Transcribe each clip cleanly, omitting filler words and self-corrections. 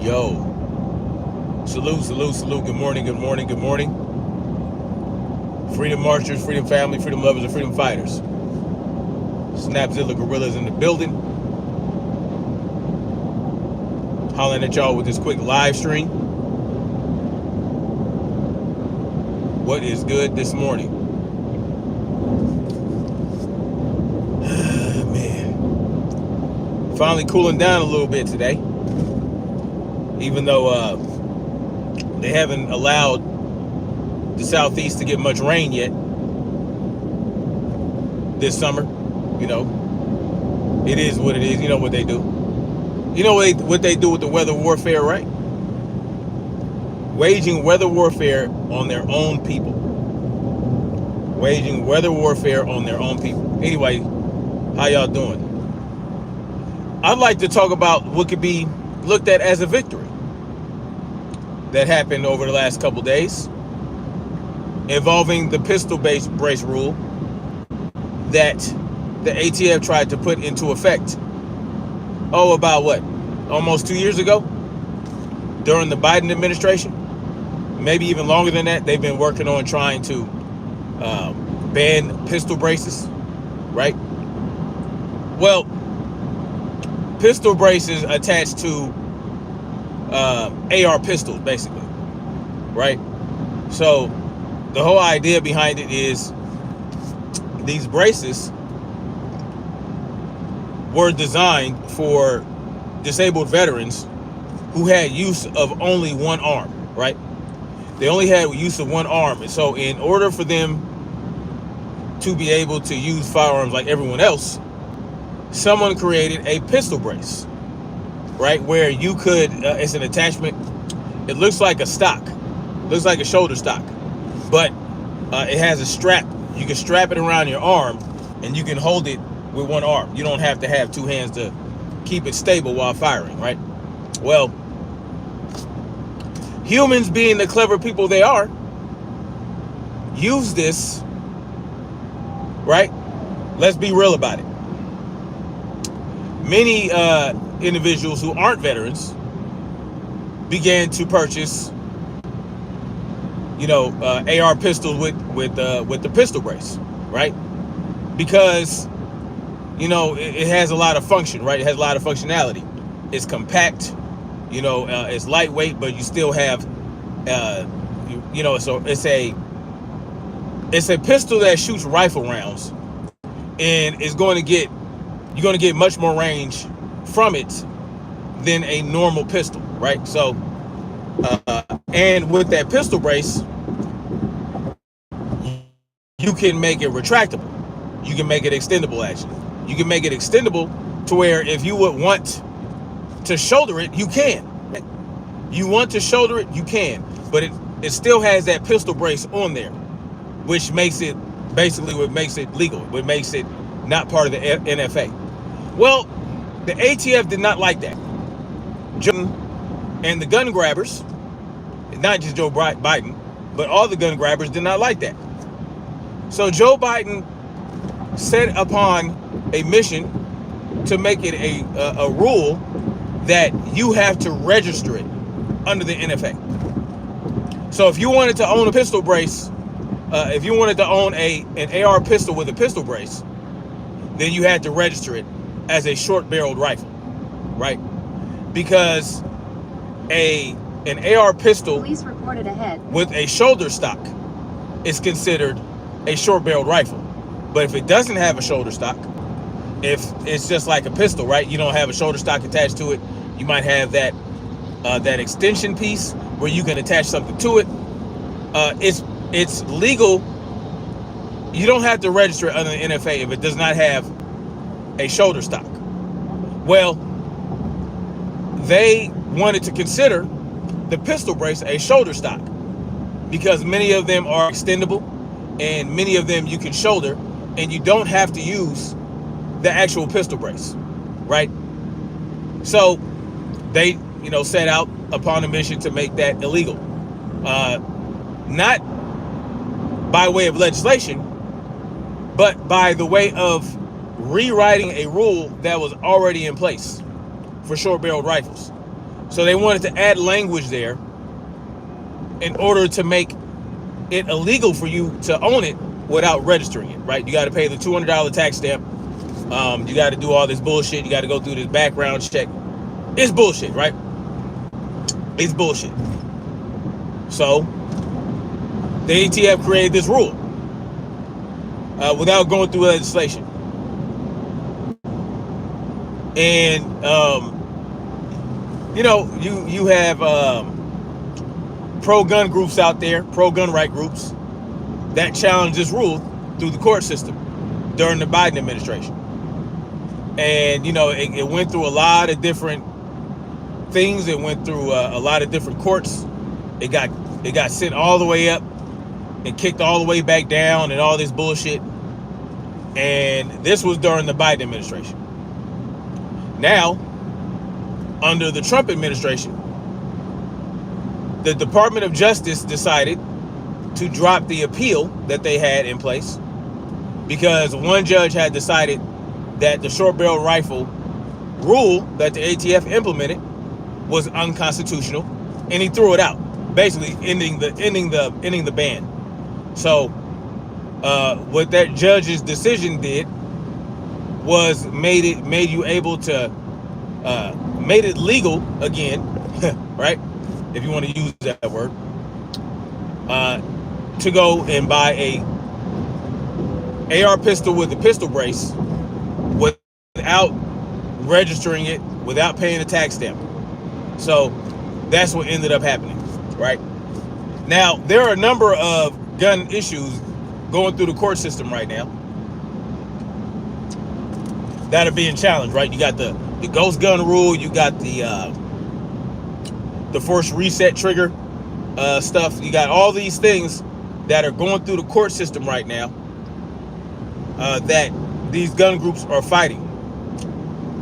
Yo, salute, salute, salute. Good morning, good morning, good morning. Freedom marchers, freedom family, freedom lovers, and freedom fighters. Snapzilla Gorillas in the building. Hollering at y'all with this quick live stream. What is good this morning? Man. Finally cooling down a little bit today. Even though they haven't allowed the southeast to get much rain yet this summer. You know, it is what it is. You know what they do. You know what they do with the weather warfare, right? Waging weather warfare on their own people. Waging weather warfare on their own people. Anyway, how y'all doing? I'd like to talk about what could be looked at as a victory that happened over the last couple days involving the pistol brace rule that the ATF tried to put into effect. Oh, about what? Almost 2 years ago? During the Biden administration? Maybe even longer than that. They've been working on trying to ban pistol braces, right? Well, pistol braces attached to AR pistols, basically, right? So the whole idea behind it is these braces were designed for disabled veterans who had use of only one arm, right? They only had use of one arm. And so in order for them to be able to use firearms like everyone else, someone created a pistol brace, right? Where you could, it's an attachment. It looks like a stock, looks like a shoulder stock, but it has a strap. You can strap it around your arm and you can hold it with one arm. You don't have to have two hands to keep it stable while firing, right? Well, humans, being the clever people they are, use this, right? Let's be real about it. Many individuals who aren't veterans began to purchase, AR pistols with the pistol brace, right? Because it has a lot of function, right? It has a lot of functionality. It's compact, it's lightweight, but you still have, so it's a pistol that shoots rifle rounds, and you're going to get much more range from it than a normal pistol, right? So, and with that pistol brace, you can make it retractable. You can make it extendable, actually. You can make it extendable to where if you would want to shoulder it, you can. You want to shoulder it, you can. But it still has that pistol brace on there, which makes it basically what makes it legal, what makes it not part of the NFA. Well, the ATF did not like that. Joe and the gun grabbers, not just Joe Biden, but all the gun grabbers did not like that. So Joe Biden set upon a mission to make it a rule that you have to register it under the NFA. So if you wanted to own a pistol brace, if you wanted to own an AR pistol with a pistol brace, then you had to register it as a short-barreled rifle, right? Because an AR pistol Police reported ahead with a shoulder stock is considered a short-barreled rifle. But if it doesn't have a shoulder stock, if it's just like a pistol, right? You don't have a shoulder stock attached to it. You might have that extension piece where you can attach something to it. It's legal. You don't have to register it under the NFA if it does not have a shoulder stock. Well, they wanted to consider the pistol brace a shoulder stock because many of them are extendable and many of them you can shoulder, and you don't have to use the actual pistol brace, right? So they, set out upon a mission to make that illegal. Not by way of legislation, but by the way of rewriting a rule that was already in place for short-barreled rifles. So they wanted to add language there in order to make it illegal for you to own it without registering it, right? You got to pay the $200 tax stamp. You got to do all this bullshit. You got to go through this background check. It's bullshit, right? It's bullshit. So the ATF created this rule without going through legislation. And you have pro-gun groups out there, pro-gun right groups that challenge this rule through the court system during the Biden administration. And it went through a lot of different things. It went through a lot of different courts. It got sent all the way up and kicked all the way back down and all this bullshit. And this was during the Biden administration. Now, under the Trump administration, the Department of Justice decided to drop the appeal that they had in place because one judge had decided that the short barrel rifle rule that the ATF implemented was unconstitutional, and he threw it out, basically ending the ban. So what that judge's decision did was made it legal again, right? If you want to use that word, to go and buy a AR pistol with a pistol brace without registering it, without paying a tax stamp. So that's what ended up happening, right? Now, there are a number of gun issues going through the court system right now that are being challenged, right? You got the ghost gun rule, you got the forced reset trigger stuff. You got all these things that are going through the court system right now that these gun groups are fighting.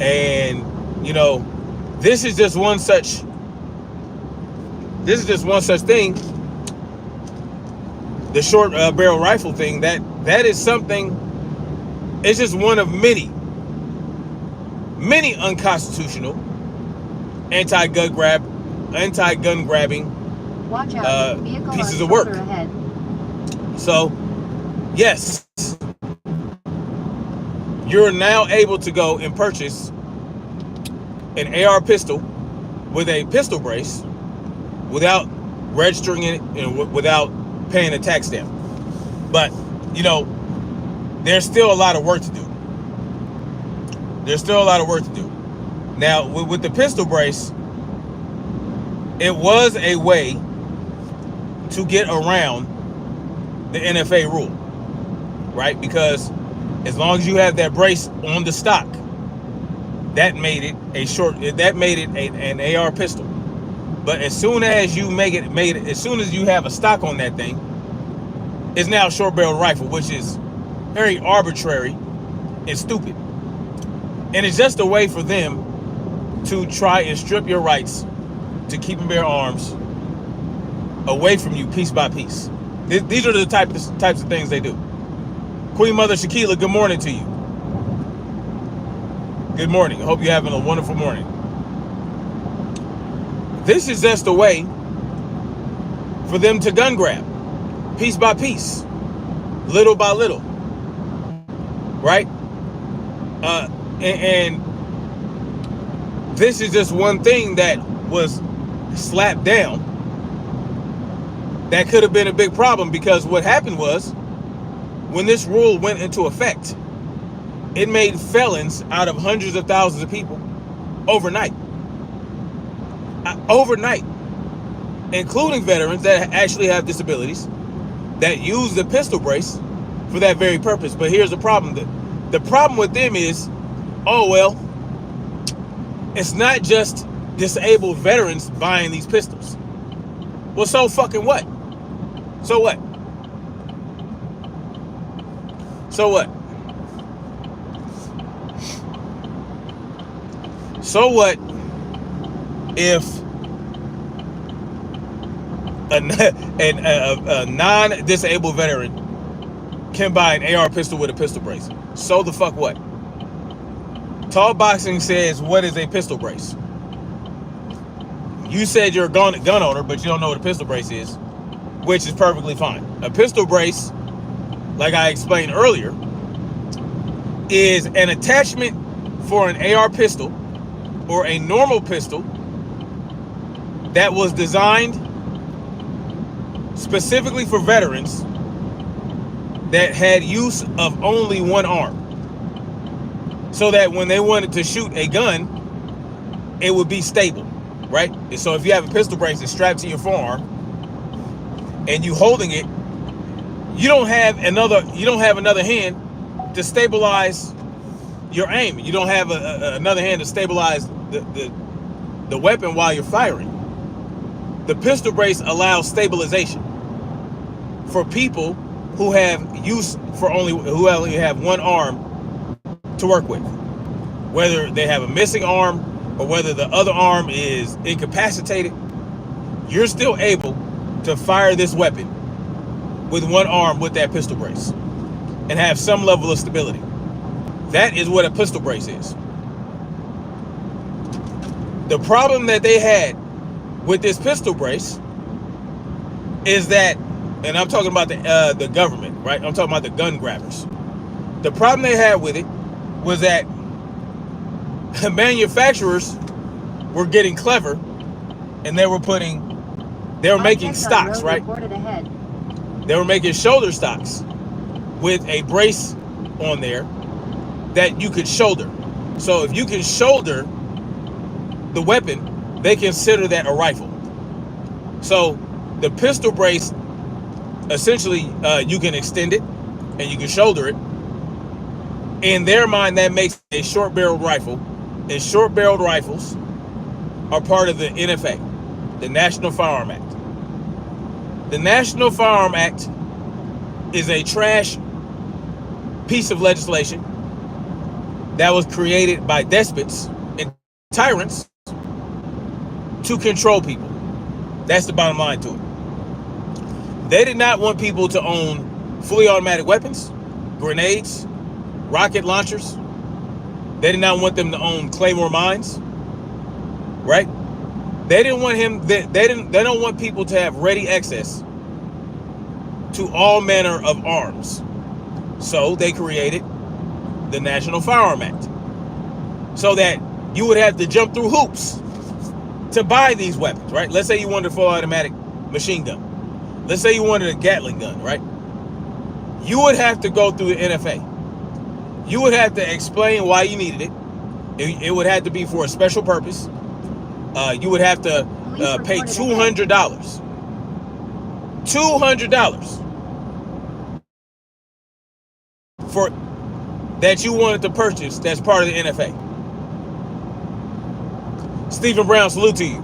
And this is just one such thing. The short barrel rifle thing, that is something. It's just one of many unconstitutional anti-gun grabbing Watch out, pieces of work. Ahead. So, yes, you're now able to go and purchase an AR pistol with a pistol brace without registering it and without paying a tax stamp. But, there's still a lot of work to do. Now, with the pistol brace, it was a way to get around the NFA rule, right? Because as long as you have that brace on the stock, that made it an AR pistol. But as soon as you as soon as you have a stock on that thing, it's now a short barrel rifle, which is very arbitrary and stupid. And it's just a way for them to try and strip your rights to keep and bear arms away from you piece by piece. These are the types of things they do. Queen Mother Shakila, good morning to you. Good morning. I hope you're having a wonderful morning. This is just a way for them to gun grab, piece by piece, little by little, right? And this is just one thing that was slapped down that could have been a big problem, because what happened was, when this rule went into effect, it made felons out of hundreds of thousands of people overnight, including veterans that actually have disabilities that use the pistol brace for that very purpose. But here's the problem. The problem with them is, it's not just disabled veterans buying these pistols. Well, so fucking what? So what? So what? So what if a non-disabled veteran can buy an AR pistol with a pistol brace? So the fuck what? Tall Boxing says, what is a pistol brace? You said you're a gun owner, but you don't know what a pistol brace is, which is perfectly fine. A pistol brace, like I explained earlier, is an attachment for an AR pistol or a normal pistol that was designed specifically for veterans that had use of only one arm, so that when they wanted to shoot a gun, it would be stable, right? And so if you have a pistol brace that's strapped to your forearm and you holding it, you don't have another hand to stabilize your aim. You don't have another hand to stabilize the weapon while you're firing. The pistol brace allows stabilization for people who only have one arm to work with, whether they have a missing arm or whether the other arm is incapacitated. You're still able to fire this weapon with one arm with that pistol brace and have some level of stability. That is what a pistol brace is. The problem that they had with this pistol brace is that, and I'm talking about the government, right? I'm talking about the gun grabbers. The problem they had with it was that manufacturers were getting clever, and they were making stocks, right? They were making shoulder stocks with a brace on there that you could shoulder. So if you can shoulder the weapon, they consider that a rifle. So the pistol brace, essentially, you can extend it and you can shoulder it. In their mind, that makes a short-barreled rifle, and short-barreled rifles are part of the NFA, the National Firearm Act. The National Firearm Act is a trash piece of legislation that was created by despots and tyrants to control people. That's the bottom line to it. They did not want people to own fully automatic weapons, grenades, rocket launchers. They did not want them to own claymore mines, right? They didn't want they don't want people to have ready access to all manner of arms. So they created the National Firearm Act, so that you would have to jump through hoops to buy these weapons, right? Let's say you wanted a full automatic machine gun. Let's say you wanted a Gatling gun, right? You would have to go through the NFA. You would have to explain why you needed it. It would have to be for a special purpose. You would have to pay $200. $200 for that you wanted to purchase. That's part of the NFA. Stephen Brown, salute to you.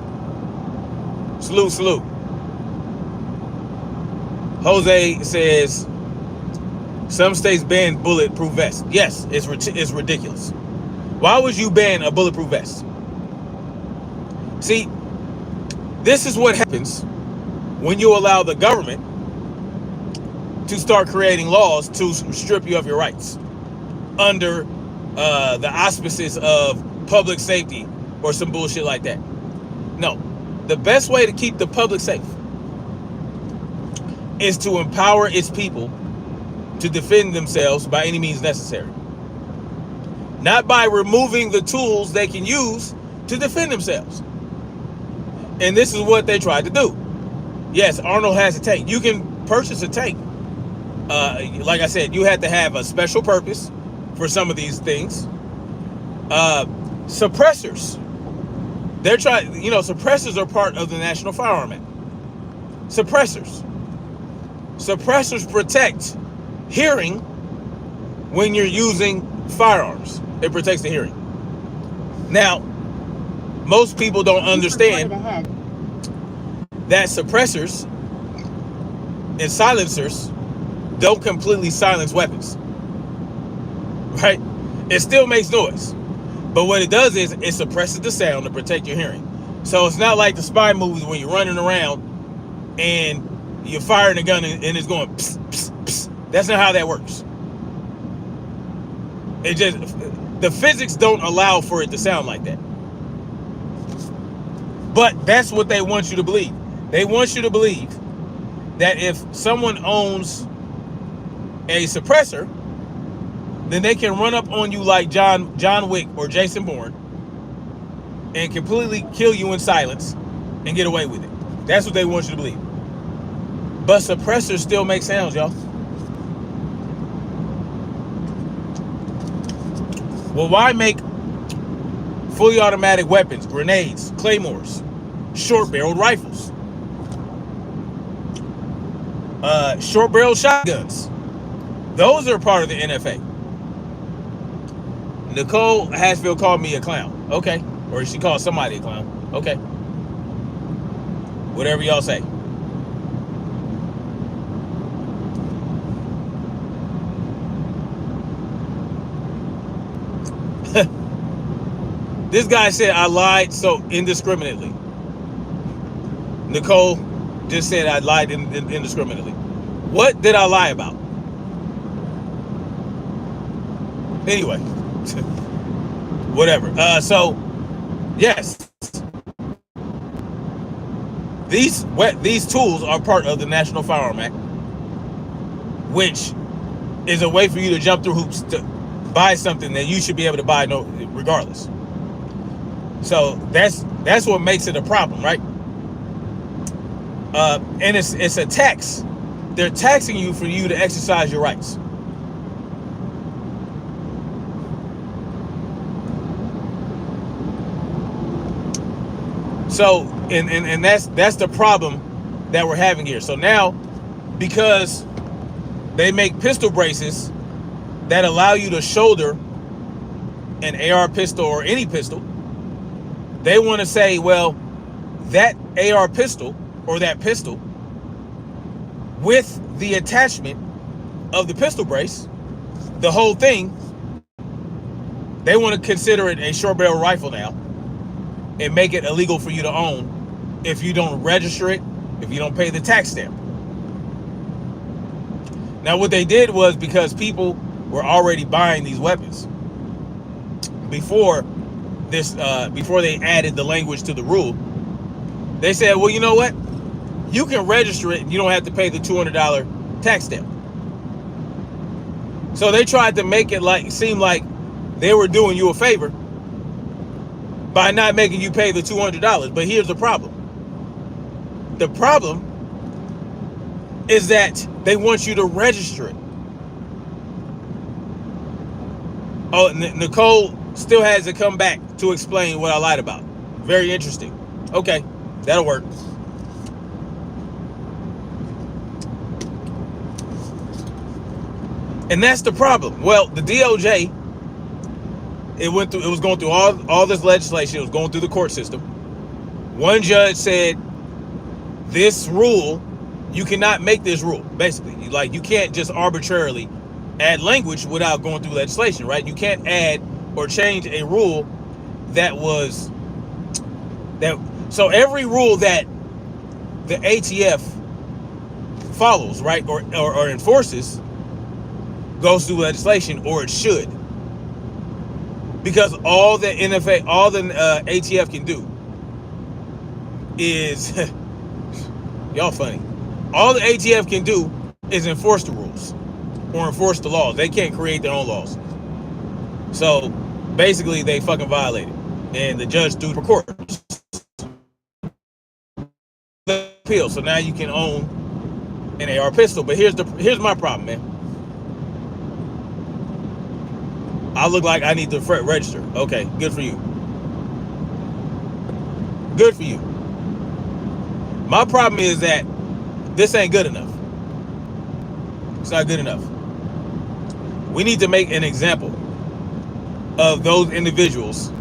Salute. Jose says some states ban bulletproof vests. Yes, it's ridiculous. Why would you ban a bulletproof vest? See, this is what happens when you allow the government to start creating laws to strip you of your rights under the auspices of public safety or some bullshit like that. No, the best way to keep the public safe is to empower its people to defend themselves by any means necessary. Not by removing the tools they can use to defend themselves. And this is what they tried to do. Yes, Arnold has a tank. You can purchase a tank. Like I said, you have to have a special purpose for some of these things. Suppressors. They're trying, suppressors are part of the National Firearm Act. Suppressors protect hearing when you're using firearms. It protects the hearing. Now, most people don't understand that suppressors and silencers don't completely silence weapons, right? It still makes noise, but what it does is it suppresses the sound to protect your hearing. So it's not like the spy movies when you're running around and you're firing a gun and it's going pss, pss, pss. That's not how that works. The physics don't allow for it to sound like that. But that's what they want you to believe. They want you to believe that if someone owns a suppressor, then they can run up on you like John Wick or Jason Bourne and completely kill you in silence and get away with it. That's what they want you to believe. But suppressors still make sounds, y'all. Well, why make fully automatic weapons, grenades, claymores, short-barreled rifles, short-barreled shotguns? Those are part of the NFA. Nicole Hatfield called me a clown. Okay. Or she called somebody a clown. Okay. Whatever y'all say. This guy said I lied so indiscriminately. Nicole just said I lied indiscriminately. What did I lie about? Anyway, whatever. So, yes, these tools are part of the National Firearm Act, which is a way for you to jump through hoops to buy something that you should be able to buy regardless. So that's what makes it a problem, right? And it's a tax. They're taxing you for you to exercise your rights. So, and that's the problem that we're having here. So now, because they make pistol braces that allow you to shoulder an AR pistol or any pistol, they want to say, well, that AR pistol or that pistol with the attachment of the pistol brace, the whole thing, they want to consider it a short barrel rifle now and make it illegal for you to own if you don't register it, if you don't pay the tax stamp. Now, what they did was, because people were already buying these weapons before they added the language to the rule, they said, well, you know what? You can register it and you don't have to pay the $200 tax stamp. So they tried to make it seem like they were doing you a favor by not making you pay the $200. But here's the problem. The problem is that they want you to register it. Oh, Nicole still has to come back to explain what I lied about. Very interesting. Okay, that'll work. And that's the problem. Well, the DOJ, it was going through all this legislation. It was going through the court system. One judge said, this rule, you cannot make this rule. Basically, you can't just arbitrarily add language without going through legislation, right? You can't add or change a rule so every rule that the ATF follows, right, or enforces, goes through legislation, or it should. Because all the NFA, all the ATF can do is, y'all funny, all the ATF can do is enforce the rules or enforce the laws. They can't create their own laws. So basically they fucking violated, and the judge threw for court. Appeal. So now you can own an AR pistol. But here's my problem, man. I look like I need to register. Okay, good for you. Good for you. My problem is that this ain't good enough. It's not good enough. We need to make an example of those individuals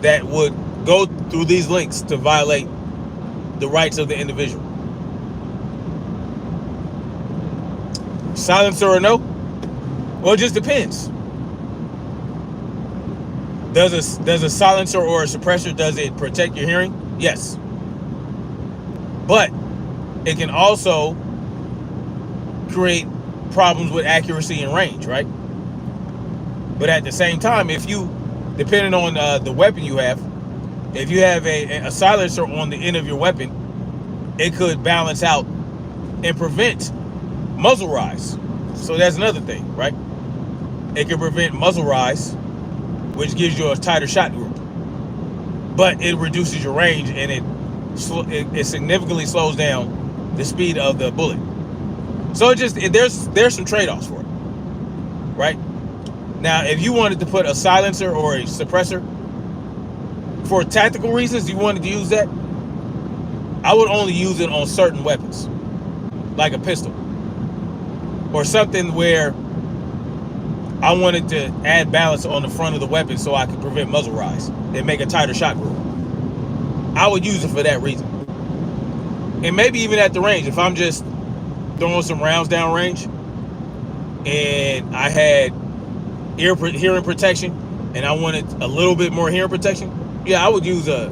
that would go through these links to violate the rights of the individual. Silencer or no? Well, it just depends. Does a silencer or a suppressor, does it protect your hearing? Yes. But it can also create problems with accuracy and range, right? But at the same time, if you, depending on the weapon you have, If you have a silencer on the end of your weapon, it could balance out and prevent muzzle rise. So that's another thing, right? It can prevent muzzle rise, which gives you a tighter shot group. But it reduces your range, and it significantly slows down the speed of the bullet. So there's some trade-offs for it, right? Now, if you wanted to put a silencer or a suppressor for tactical reasons, you wanted to use that, I would only use it on certain weapons, like a pistol, or something where I wanted to add balance on the front of the weapon so I could prevent muzzle rise and make a tighter shot group. I would use it for that reason. And maybe even at the range, if I'm just throwing some rounds down range and I had hearing protection and I wanted a little bit more hearing protection, yeah, I would use a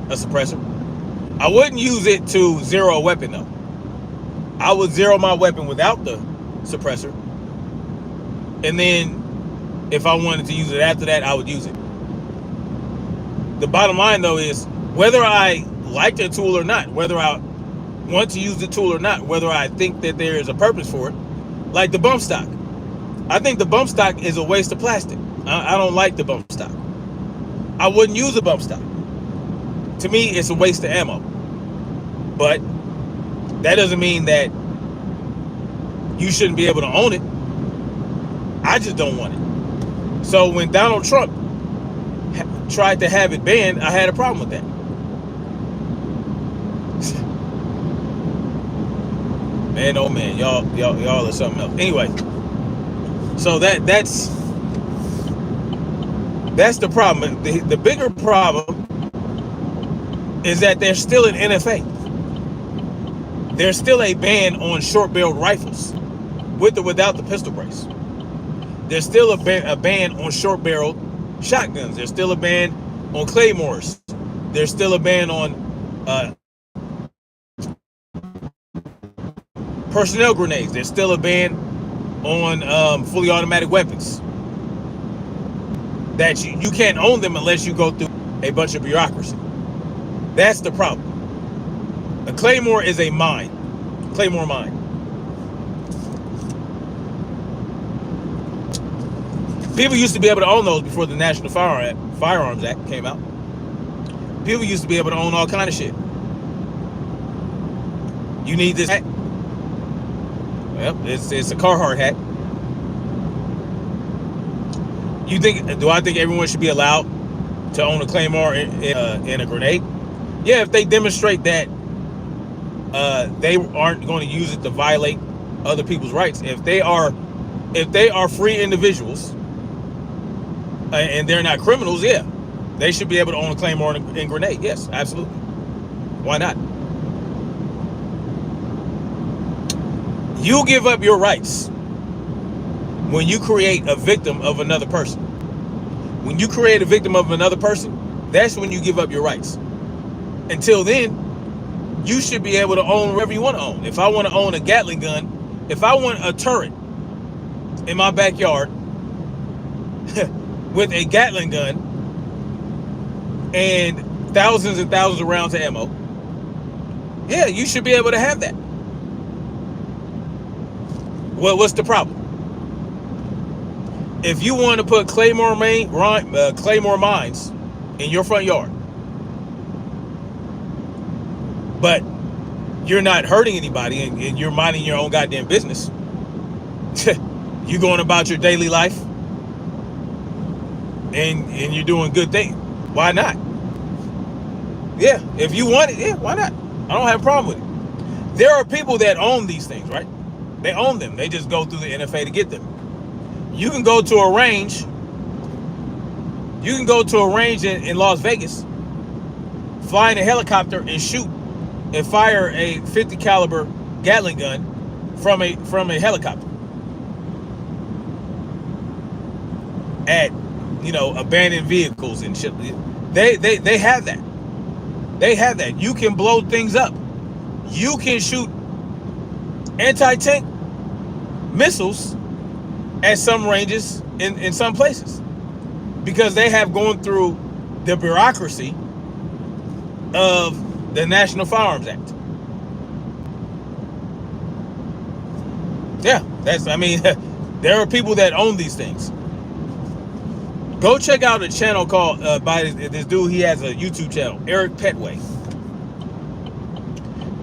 suppressor. I wouldn't use it to zero a weapon though. I would zero my weapon without the suppressor, and then if I wanted to use it after that, I would use it. The bottom line though is whether I like the tool or not, whether I want to use the tool or not, whether I think that there is a purpose for it, like the bump stock. I think the bump stock is a waste of plastic. I don't like the bump stock. I wouldn't use a bump stock. To me, it's a waste of ammo. But that doesn't mean that you shouldn't be able to own it. I just don't want it. So when Donald Trump tried to have it banned, I had a problem with that. Man, oh man, y'all are something else. Anyway, so that's the problem. The bigger problem is that there's still an NFA. There's still a ban on short-barreled rifles, with or without the pistol brace. There's still a ban on short-barreled shotguns. There's still a ban on claymores. There's still a ban on personnel grenades. There's still a ban on fully automatic weapons. That you can't own them unless you go through a bunch of bureaucracy. That's the problem. A claymore is a mine. Claymore mine. People used to be able to own those before the National Firearms Act came out. People used to be able to own all kind of shit. You need this hat. Well, it's a Carhartt hat. Do I think everyone should be allowed to own a claymore and a grenade? Yeah, if they demonstrate that they aren't going to use it to violate other people's rights. If they are free individuals and they're not criminals, yeah, they should be able to own a claymore and grenade. Yes, absolutely. Why not? You give up your rights when you create a victim of another person. When you create a victim of another person, that's when you give up your rights. Until then, you should be able to own whatever you want to own. If I want to own a Gatling gun, if I want a turret in my backyard with a Gatling gun and thousands and thousands of rounds of ammo, yeah, you should be able to have that. Well, what's the problem? If you want to put claymore mines in your front yard, but you're not hurting anybody and you're minding your own goddamn business, you going about your daily life and you're doing good things, why not? Yeah, if you want it, yeah, why not? I don't have a problem with it. There are people that own these things, right? They own them. They just go through the NFA to get them. You can go to a range. You can go to a range in Las Vegas, fly in a helicopter and shoot and fire a 50 caliber Gatling gun from a helicopter at, abandoned vehicles and shit. They have that. They have that. You can blow things up. You can shoot anti-tank missiles at some ranges in some places. because they have gone through the bureaucracy of the National Firearms Act. Yeah, I mean, there are people that own these things. Go check out a channel called, by this dude, he has a YouTube channel, Eric Petway.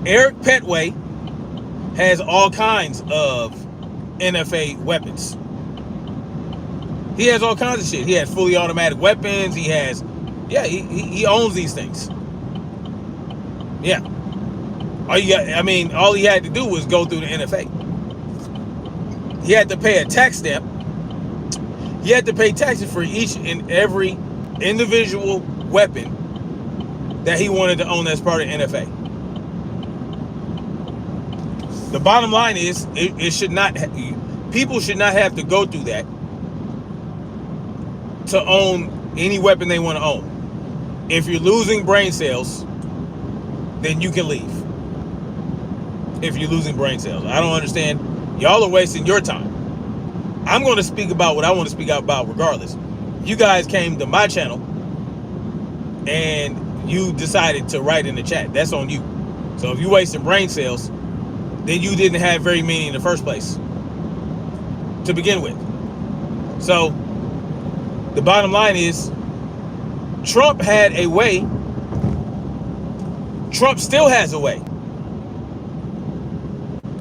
Eric Petway has all kinds of NFA weapons. He has all kinds of shit. He has fully automatic weapons. He has, yeah, he owns these things. Yeah. All he had to do was go through the NFA. He had to pay a tax stamp. He had to pay taxes for each and every individual weapon that he wanted to own as part of NFA. The bottom line is, it should not, people should not have to go through that to own any weapon they want to own. If you're losing brain cells, then you can leave. If you're losing brain cells. I don't understand. Y'all are wasting your time. I'm going to speak about what I want to speak about regardless. You guys came to my channel and you decided to write in the chat. That's on you. So if you're wasting brain cells, then you didn't have very many in the first place to begin with. So the bottom line is, Trump had a way. Trump still has a way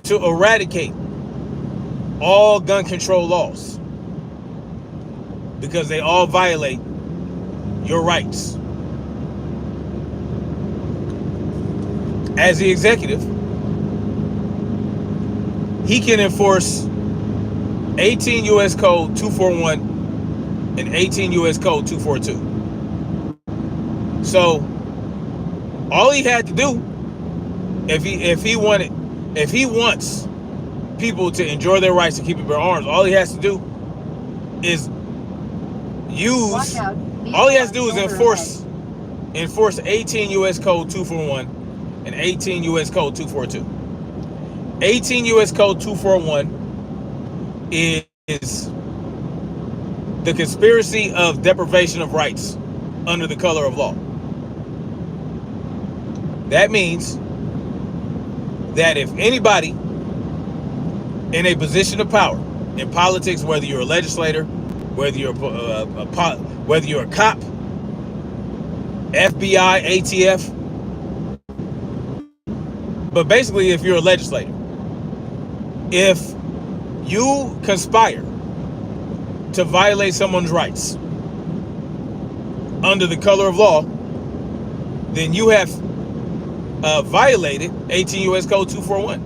to eradicate all gun control laws because they all violate your rights. As the executive, he can enforce 18 U.S. Code 241 and 18 U.S. Code 242. So all he had to do, if he wants people to enjoy their rights to keep and bear arms, all he has to do is enforce 18 U.S. Code 241 and 18 U.S. Code 242. 18 U.S. Code 241 is the conspiracy of deprivation of rights under the color of law. That means that if anybody in a position of power in politics, whether you're a legislator, whether you're a cop, FBI, ATF, but basically if you're a legislator, if you conspire to violate someone's rights under the color of law, then you have violated 18 U.S. Code 241.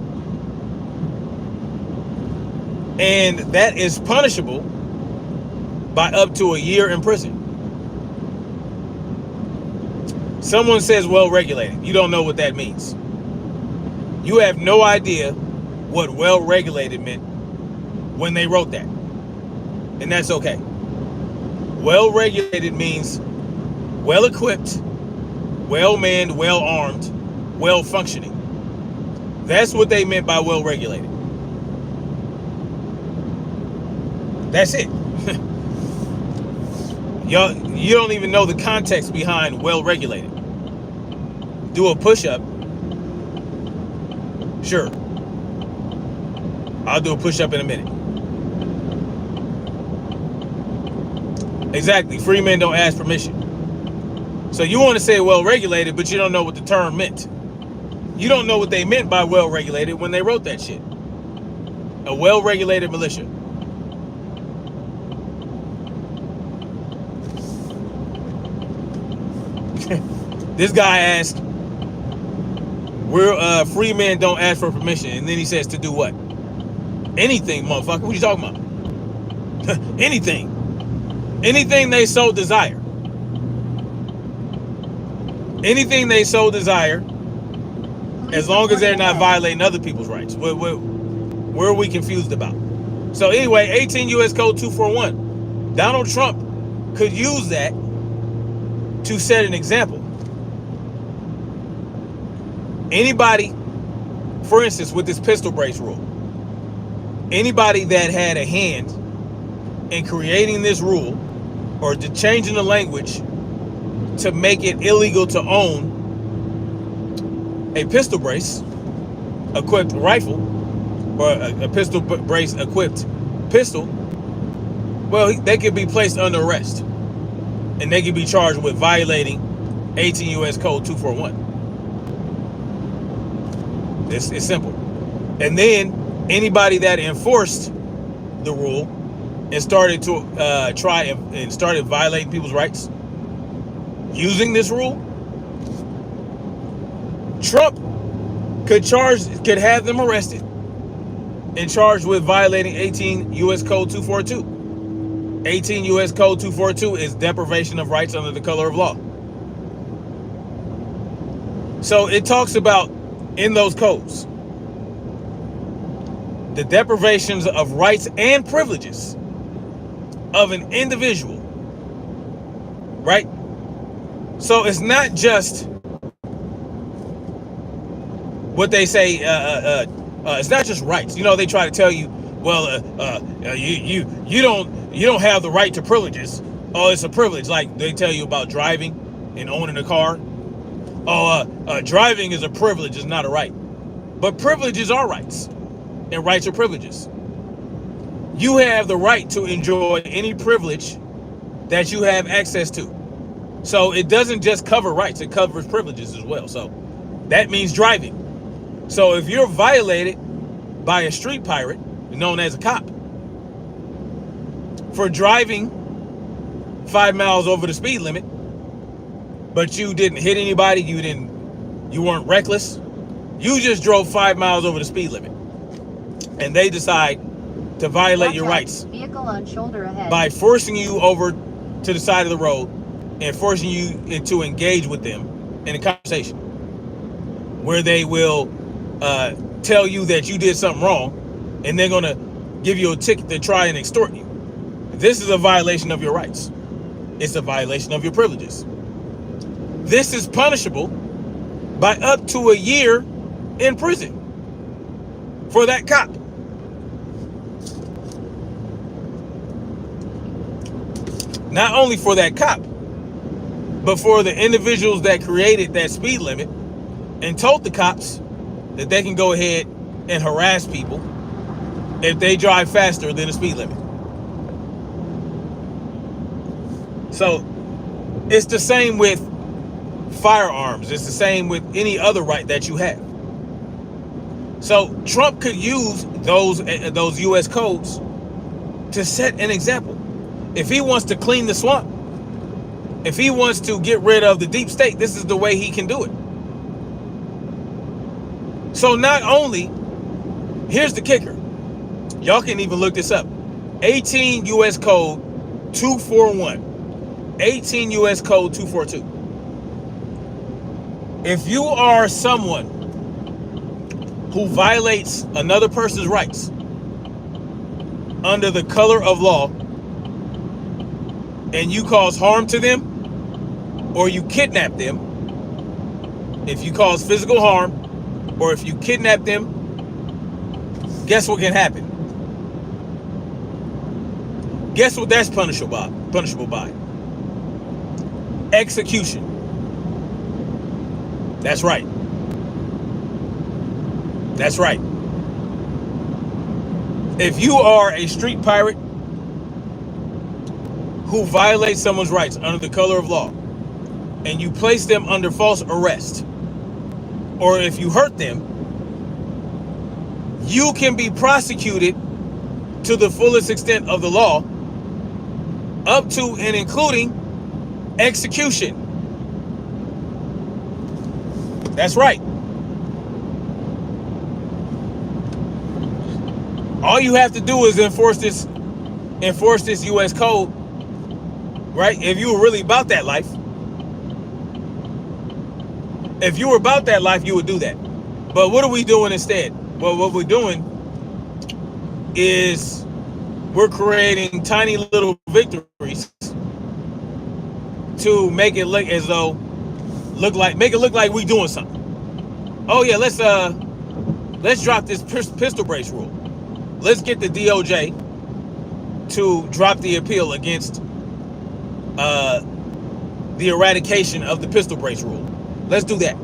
And that is punishable by up to a year in prison. Someone says well-regulated. You don't know what that means. You have no idea what well-regulated meant when they wrote that. And that's okay. Well-regulated means well-equipped, well-manned, well-armed, well-functioning. That's what they meant by well-regulated. That's it. You don't even know the context behind well-regulated. Do a push-up. Sure. I'll do a push-up in a minute. Exactly. Free men don't ask permission. So you want to say well-regulated, but you don't know what the term meant. You don't know what they meant by well-regulated when they wrote that shit. A well-regulated militia. This guy asked, we're free men don't ask for permission. And then he says to do what? Anything, motherfucker. What are you talking about? Anything. Anything they so desire. Anything they so desire, as long as they're not violating other people's rights. Where are we confused about? So anyway, 18 U.S. Code 241. Donald Trump could use that to set an example. Anybody, for instance, with this pistol brace rule, anybody that had a hand in creating this rule or to changing the language to make it illegal to own a pistol brace equipped rifle, or a pistol brace equipped pistol, well, they could be placed under arrest and they could be charged with violating 18 U.S. Code 241. It's simple. And then anybody that enforced the rule and started to try and started violating people's rights using this rule, Trump could have them arrested and charged with violating 18 U.S. Code 242. 18 U.S. Code 242 is deprivation of rights under the color of law. So it talks about, in those codes, the deprivations of rights and privileges of an individual, right? So it's not just what they say, it's not just rights. You know, they try to tell you, well, you don't have the right to privileges. Oh, it's a privilege. Like they tell you about driving and owning a car. Oh, driving is a privilege, it's not a right. But privileges are rights, and rights are privileges. You have the right to enjoy any privilege that you have access to. So it doesn't just cover rights, it covers privileges as well. So that means driving. So if you're violated by a street pirate, known as a cop, for driving 5 miles over the speed limit, but you didn't hit anybody, you weren't reckless, you just drove 5 miles over the speed limit, and they decide to violate your rights vehicle on shoulder ahead by forcing you over to the side of the road and forcing you to engage with them in a conversation where they will tell you that you did something wrong, and they're going to give you a ticket to try and extort you. This is a violation of your rights. It's a violation of your privileges. This is punishable by up to a year in prison for that cop. Not only for that cop, but for the individuals that created that speed limit and told the cops that they can go ahead and harass people if they drive faster than the speed limit. So it's the same with firearms. It's the same with any other right that you have. So Trump could use those U.S. codes to set an example. If he wants to clean the swamp, if he wants to get rid of the deep state, this is the way he can do it. So not only, here's the kicker. Y'all can even look this up. 18 U.S. Code 241. 18 U.S. Code 242. If you are someone who violates another person's rights under the color of law, and you cause harm to them, or you kidnap them, if you cause physical harm, or if you kidnap them, guess what can happen? Guess what that's punishable by? Execution. That's right. That's right. If you are a street pirate who violates someone's rights under the color of law, and you place them under false arrest, or if you hurt them, you can be prosecuted to the fullest extent of the law, up to and including execution. That's right. All you have to do is enforce this U.S. code, right? If you were really about that life. If you were about that life, you would do that. But what are we doing instead? Well, what we're doing is we're creating tiny little victories to make it look as though make it look like we doing something. Oh yeah, let's drop this pistol brace rule. Let's get the DOJ to drop the appeal against uh, the eradication of the pistol brace rule. Let's do that.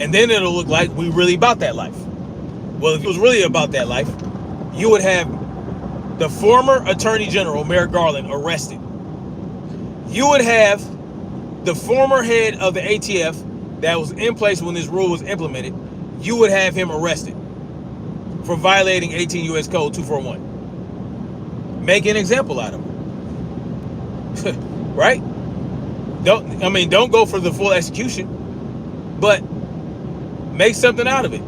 And then it'll look like we really about that life. Well, if it was really about that life, you would have the former Attorney General, Merrick Garland, arrested. You would have the former head of the ATF that was in place when this rule was implemented. You would have him arrested for violating 18 U.S. Code 241. Make an example out of him. Right? Don't go for the full execution, but make something out of it.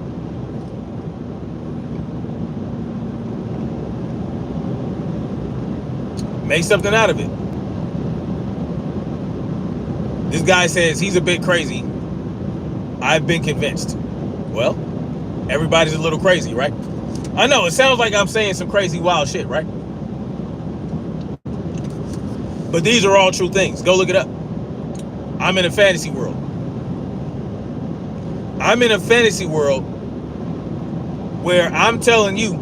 Make something out of it. This guy says he's a bit crazy. I've been convinced. Well, everybody's a little crazy, right? I know, it sounds like I'm saying some crazy, wild shit, right? But these are all true things. Go look it up. I'm in a fantasy world. I'm in a fantasy world where I'm telling you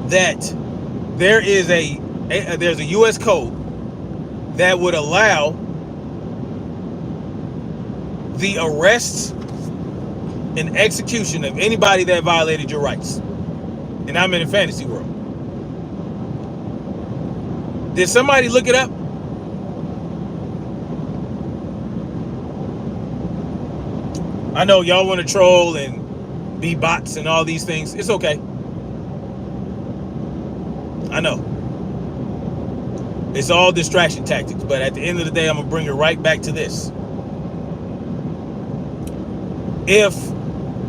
that there's a U.S. code that would allow the arrest and execution of anybody that violated your rights. And I'm in a fantasy world. Did somebody look it up? I know y'all want to troll and be bots and all these things. It's okay. I know. It's all distraction tactics, but at the end of the day, I'm going to bring it right back to this. If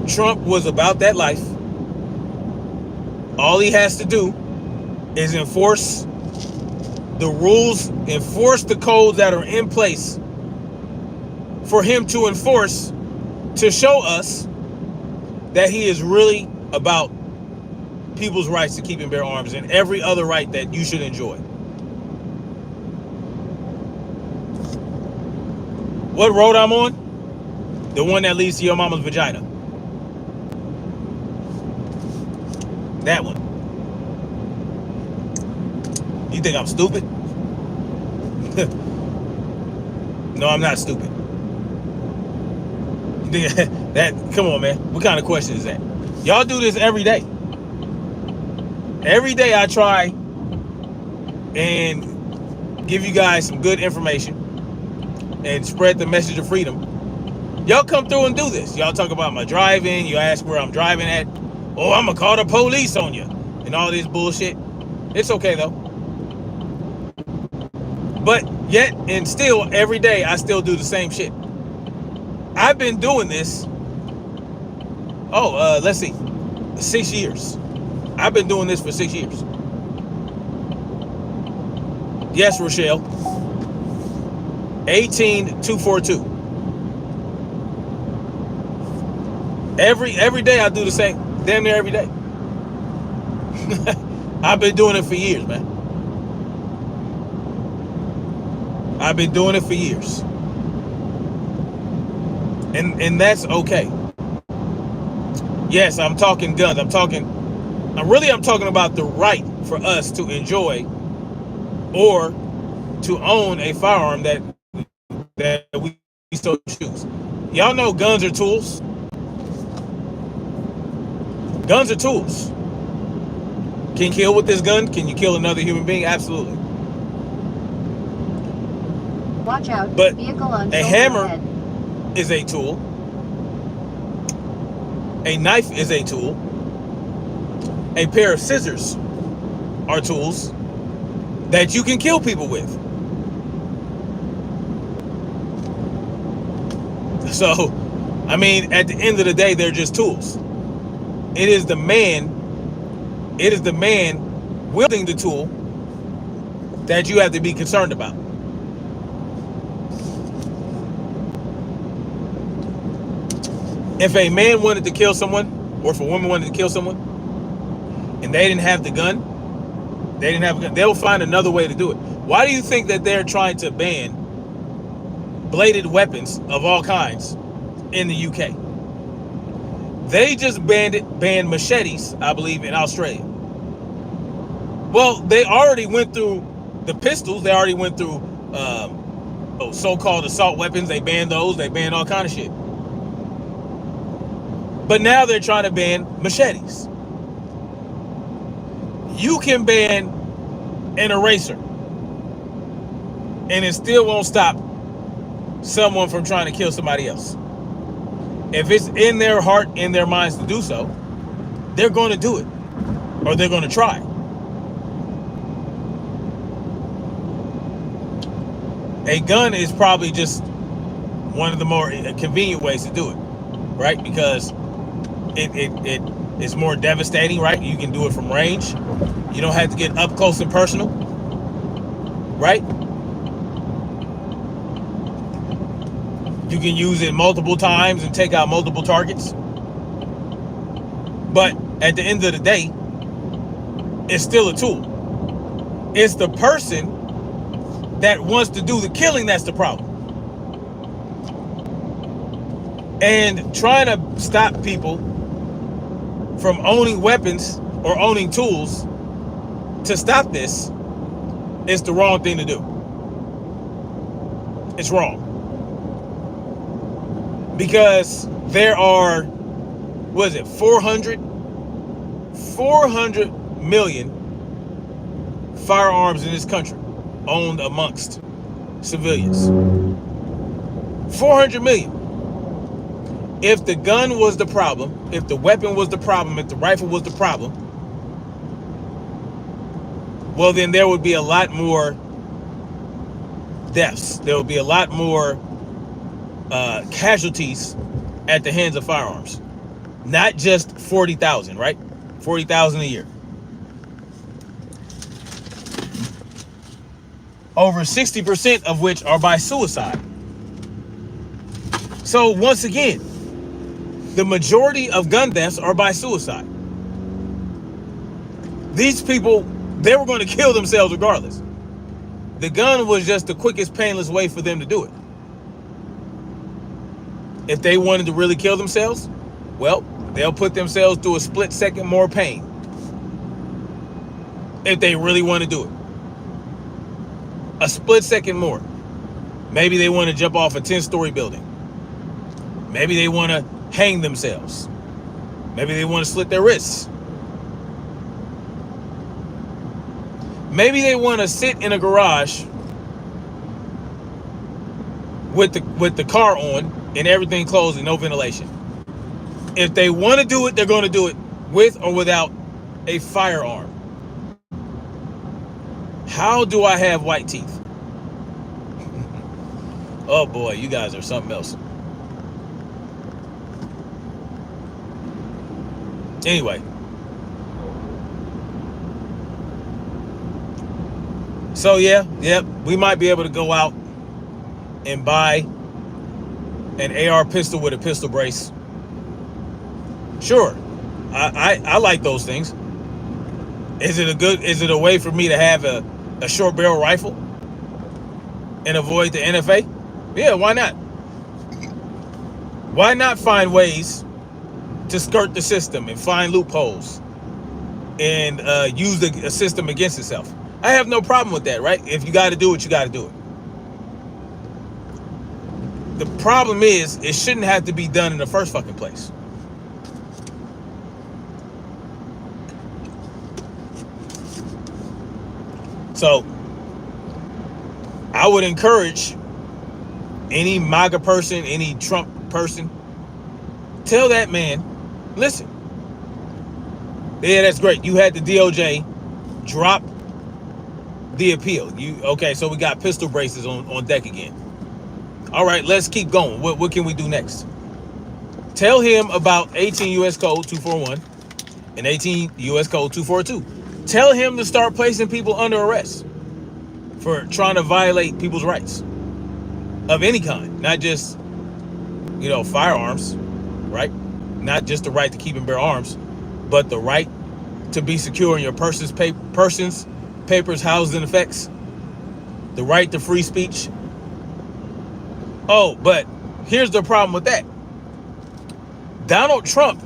Trump was about that life, all he has to do is enforce the rules, enforce the codes that are in place for him to enforce, to show us that he is really about people's rights to keep and bear arms and every other right that you should enjoy. What road I'm on? The one that leads to your mama's vagina. That one. You think I'm stupid? No, I'm not stupid. You think that? Come on, man. What kind of question is that? Y'all do this every day. Every day I try and give you guys some good information and spread the message of freedom. Y'all come through and do this. Y'all talk about my driving. You ask where I'm driving at. Oh, I'm going to call the police on you. And all this bullshit. It's okay, though. But yet and still, every day, I still do the same shit. I've been doing this. Let's see. 6 years. I've been doing this for 6 years. Yes, Rochelle. 18242. Every day I do the same, damn near every day. I've been doing it for years, man. I've been doing it for years. And that's okay. Yes, I'm talking guns. I'm talking about the right for us to enjoy or to own a firearm that we still choose. Y'all know guns are tools. Guns are tools. Can you kill with this gun? Can you kill another human being? Absolutely. Watch out. But vehicle on a hammer ahead. is a tool. A knife is a tool. A pair of scissors are tools that you can kill people with. So, I mean, at the end of the day, they're just tools. It is the man wielding the tool that you have to be concerned about. If a man wanted to kill someone, or if a woman wanted to kill someone, and they didn't have the gun, they'll find another way to do it. Why do you think that they're trying to ban bladed weapons of all kinds in the UK? They just banned machetes, I believe, in Australia. Well, they already went through The pistols, they already went through so-called assault weapons. They banned those. They banned all kind of shit. But now they're trying to ban machetes. You can ban an eraser, and it still won't stop someone from trying to kill somebody else. If it's in their heart, in their minds to do so, they're going to do it, or they're going to try. A gun is probably just one of the more convenient ways to do it, right? Because it's more devastating, right? You can do it from range. You don't have to get up close and personal, right? You can use it multiple times and take out multiple targets. But at the end of the day, it's still a tool. It's the person that wants to do the killing that's the problem. And trying to stop people from owning weapons or owning tools to stop this is the wrong thing to do. It's wrong. Because there are, 400 million firearms in this country owned amongst civilians. 400 million. If the gun was the problem, if the weapon was the problem, if the rifle was the problem, well, then there would be a lot more deaths. There would be a lot more casualties at the hands of firearms. Not just 40,000, right? 40,000 a year. Over 60% of which are by suicide. So once again, the majority of gun deaths are by suicide. These people, they were going to kill themselves regardless. The gun was just the quickest, painless way for them to do it. If they wanted to really kill themselves, well, they'll put themselves through a split second more pain. If they really want to do it. A split second more. Maybe they want to jump off a 10-story building. Maybe they want to hang themselves. Maybe they want to slit their wrists. Maybe they want to sit in a garage with the car on and everything closed and no ventilation. If they want to do it, they're going to do it with or without a firearm. How do I have white teeth? Oh boy, you guys are something else. Anyway. So we might be able to go out and buy an AR pistol with a pistol brace. Sure. I like those things. Is it a way for me to have a short barrel rifle and avoid the NFA? Yeah, why not? Why not find ways to skirt the system and find loopholes and use the system against itself? I have no problem with that, right? If you got to do it, you got to do it. The problem is, it shouldn't have to be done in the first fucking place. So, I would encourage any MAGA person, any Trump person, tell that man, listen, yeah, that's great. You had the DOJ drop the appeal. Okay, so we got pistol braces on deck again. All right, let's keep going. What can we do next? Tell him about 18 U.S. Code 241 and 18 U.S. Code 242. Tell him to start placing people under arrest for trying to violate people's rights of any kind, not just, firearms, right? Not just the right to keep and bear arms, but the right to be secure in your person's papers, housed and effects, the right to free speech. Oh, but here's the problem with that. Donald Trump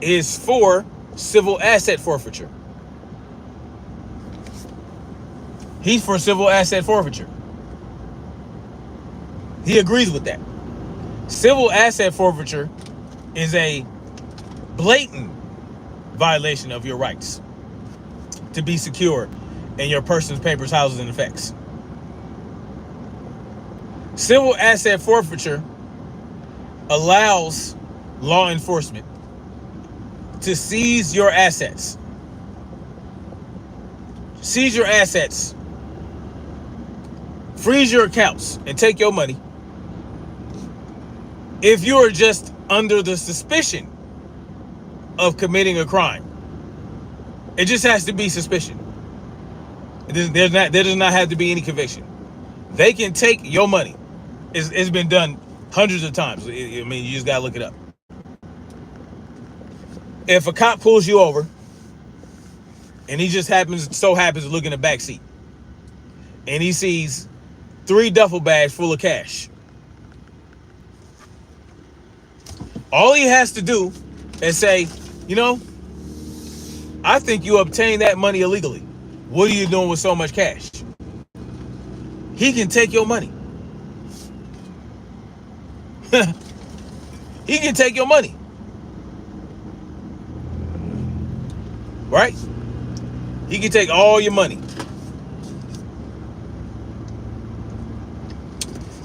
is for civil asset forfeiture. He's for civil asset forfeiture. He agrees with that. Civil asset forfeiture is a blatant violation of your rights to be secure in your person's papers, houses, and effects. Civil asset forfeiture allows law enforcement to seize your assets. Seize your assets, freeze your accounts, and take your money if you are just under the suspicion of committing a crime. It just has to be suspicion. There does not have to be any conviction. They can take your money. It's been done hundreds of times. I mean, you just gotta look it up. If a cop pulls you over and he just happens to look in the back seat and he sees 3 duffel bags full of cash, all he has to do is say, you know, I think you obtained that money illegally. What are you doing with so much cash? He can take your money. He can take your money. Right? He can take all your money.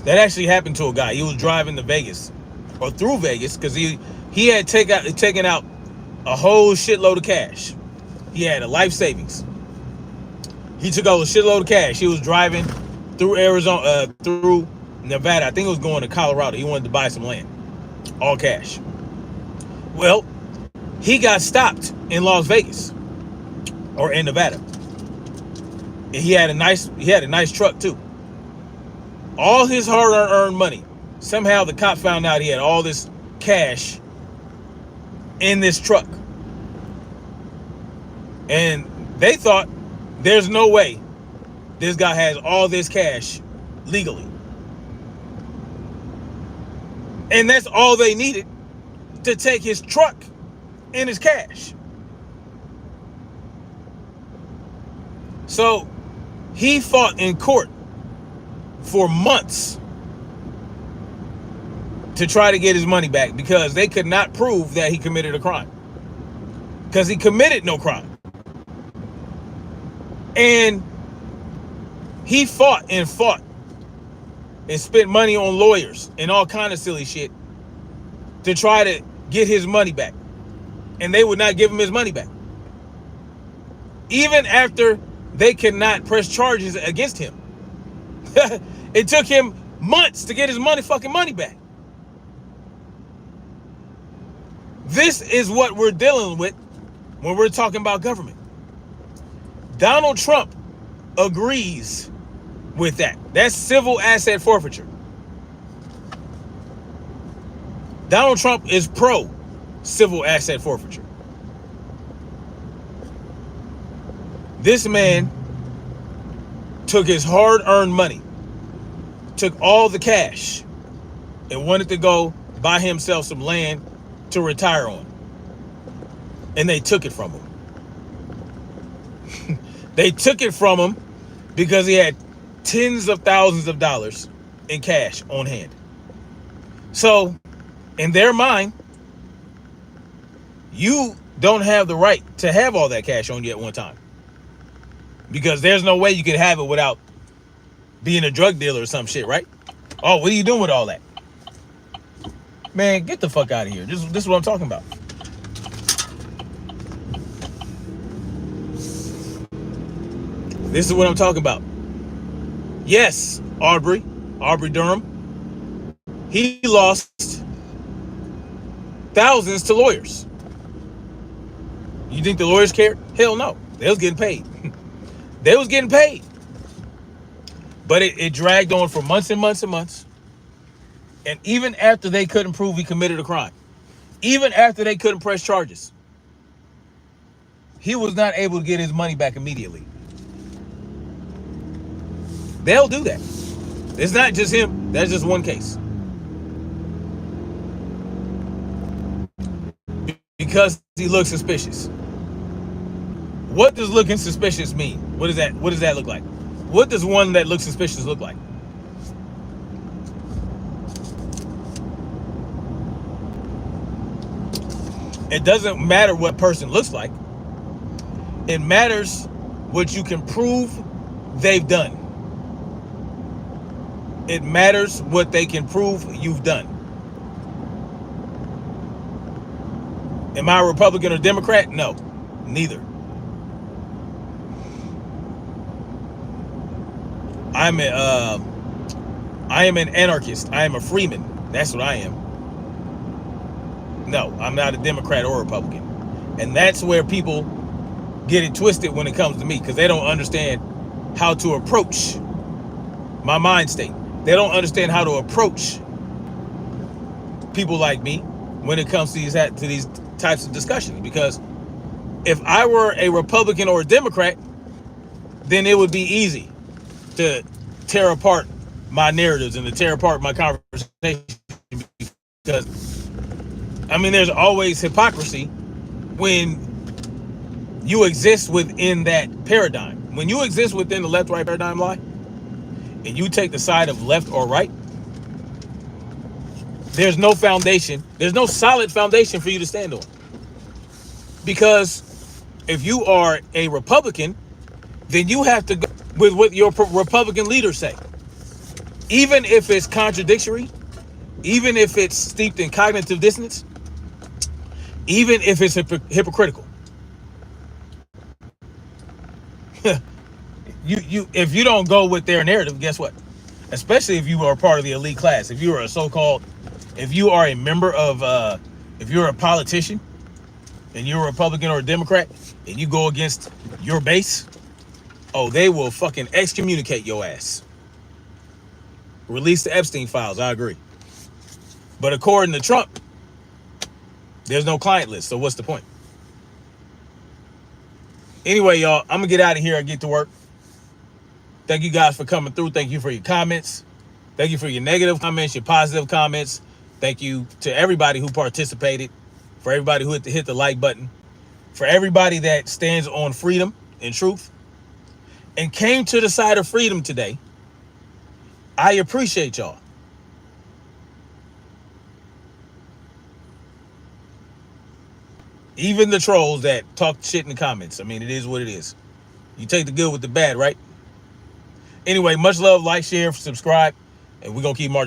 That actually happened to a guy. He was driving to Vegas, or through Vegas, because he had taken out a whole shitload of cash. He had a life savings. He took out a shitload of cash. He was driving through Arizona, through Nevada. I think it was going to Colorado. He wanted to buy some land, all cash. Well, he got stopped in Las Vegas, or in Nevada. And he had a nice truck too. All his hard-earned money. Somehow the cop found out he had all this cash in this truck. And they thought, there's no way this guy has all this cash legally. And that's all they needed to take his truck and his cash. So he fought in court for months to try to get his money back because they could not prove that he committed a crime. Because he committed no crime. And he fought and spent money on lawyers and all kind of silly shit to try to get his money back. And they would not give him his money back. Even after they could not press charges against him. It took him months to get his fucking money back. This is what we're dealing with when we're talking about government. Donald Trump agrees with that. That's civil asset forfeiture. Donald Trump is pro civil asset forfeiture. This man took his hard-earned money, took all the cash, and wanted to go buy himself some land to retire on. And they took it from him. They took it from him because he had tens of thousands of dollars in cash on hand. So, in their mind, you don't have the right to have all that cash on you at one time. Because there's no way you can have it without being a drug dealer or some shit, right? Oh, what are you doing with all that? Man, get the fuck out of here. This is what I'm talking about. This is what I'm talking about. Yes, Aubrey Durham, he lost thousands to lawyers. You think the lawyers cared? Hell no. They was getting paid. They was getting paid. But it dragged on for months and months and months. And even after they couldn't prove he committed a crime, even after they couldn't press charges, he was not able to get his money back immediately. They'll do that. It's not just him. That's just one case. Because he looks suspicious. What does looking suspicious mean? What does that look like? What does one that looks suspicious look like? It doesn't matter what person looks like. It matters what you can prove they've done. It matters what they can prove you've done. Am I a Republican or Democrat? No, neither. I am an anarchist. I am a freeman. That's what I am. No, I'm not a Democrat or Republican. And that's where people get it twisted when it comes to me, because they don't understand how to approach my mind state. They don't understand how to approach people like me when it comes to these types of discussions. Because if I were a Republican or a Democrat, then it would be easy to tear apart my narratives and to tear apart my conversation. Because, I mean, there's always hypocrisy when you exist within that paradigm. When you exist within the left-right paradigm line, and you take the side of left or right, there's no foundation. There's no solid foundation for you to stand on. Because if you are a Republican, then you have to go with what your Republican leaders say. Even if it's contradictory, even if it's steeped in cognitive dissonance, even if it's hypocritical. If you don't go with their narrative, guess what? Especially if you are part of the elite class, if you are if you are a member of, if you're a politician and you're a Republican or a Democrat and you go against your base, oh, they will fucking excommunicate your ass. Release the Epstein files, I agree. But according to Trump, there's no client list, so what's the point? Anyway, y'all, I'm gonna get out of here and get to work. Thank you guys for coming through. Thank you for your comments. Thank you for your negative comments, your positive comments. Thank you to everybody who participated, for everybody who hit the like button, for everybody that stands on freedom and truth and came to the side of freedom today. I appreciate y'all. Even the trolls that talk shit in the comments. I mean, it is what it is. You take the good with the bad, right? Anyway, much love, like, share, subscribe, and we're going to keep marching.